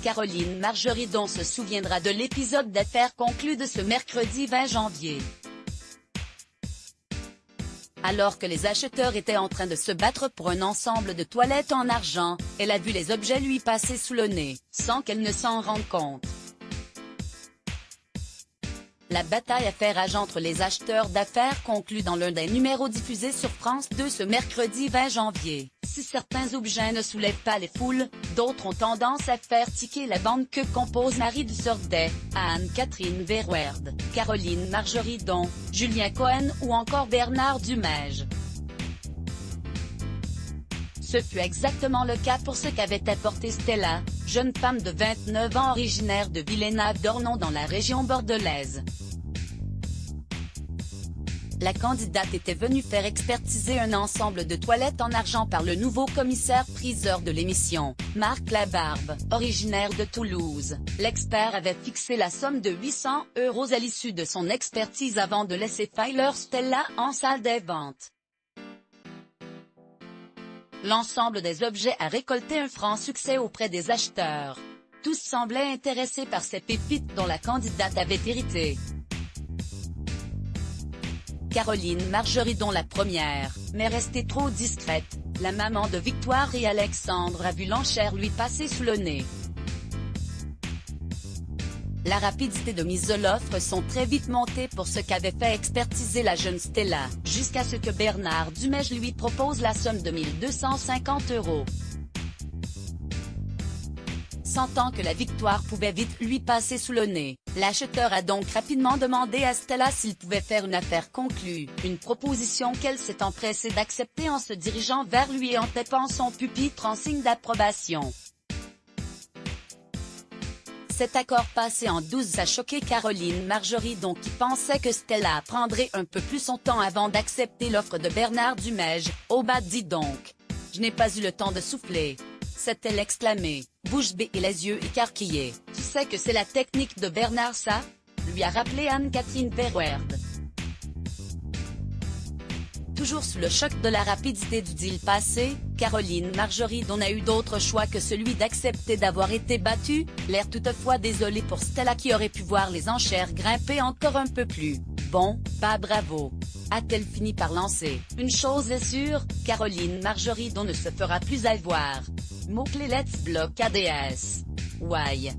Caroline Marjorie Don se souviendra de l'épisode d'affaires conclu de ce mercredi 20 janvier. Alors que les acheteurs étaient en train de se battre pour un ensemble de toilettes en argent, elle a vu les objets lui passer sous le nez, sans qu'elle ne s'en rende compte. La bataille a fait rage entre les acheteurs d'affaires conclue dans l'un des numéros diffusés sur France 2 ce mercredi 20 janvier. Si certains objets ne soulèvent pas les foules, d'autres ont tendance à faire tiquer la bande que composent Marie Dussordet, Anne-Catherine Verwerd, Caroline Marjorie Don, Julien Cohen ou encore Bernard Dumège. Ce fut exactement le cas pour ce qu'avait apporté Stella, jeune femme de 29 ans originaire de Villeneuve-d'Ornon dans la région bordelaise. La candidate était venue faire expertiser un ensemble de toilettes en argent par le nouveau commissaire-priseur de l'émission, Marc Labarbe, originaire de Toulouse. L'expert avait fixé la somme de 800 € à l'issue de son expertise avant de laisser filer Stella en salle des ventes. L'ensemble des objets a récolté un franc succès auprès des acheteurs. Tous semblaient intéressés par ces pépites dont la candidate avait hérité. Caroline Marjorie Don la première, mais restée trop discrète, la maman de Victoire et Alexandre a vu l'enchère lui passer sous le nez. La rapidité de mise de l'offre sont très vite montées pour ce qu'avait fait expertiser la jeune Stella, jusqu'à ce que Bernard Dumège lui propose la somme de 1 250 €. Sentant que la victoire pouvait vite lui passer sous le nez, l'acheteur a donc rapidement demandé à Stella s'il pouvait faire une affaire conclue, une proposition qu'elle s'est empressée d'accepter en se dirigeant vers lui et en tapant son pupitre en signe d'approbation. Cet accord passé en douce a choqué Caroline Marjorie Don qui pensait que Stella prendrait un peu plus son temps avant d'accepter l'offre de Bernard Dumège. « Oh bah dis donc! Je n'ai pas eu le temps de souffler !» s'est-elle exclamée, bouche bée et les yeux écarquillés. « Tu sais que c'est la technique de Bernard ça ?» lui a rappelé Anne-Catherine Verwerd. Toujours sous le choc de la rapidité du deal passé, Caroline Marjorie Don n'a eu d'autre choix que celui d'accepter d'avoir été battue, l'air toutefois désolé pour Stella qui aurait pu voir les enchères grimper encore un peu plus. « Bon, bah bravo !» a-t-elle fini par lancer. Une chose est sûre, Caroline Marjorie Don ne se fera plus avoir. Mot-clé Let's Block ADS. Why?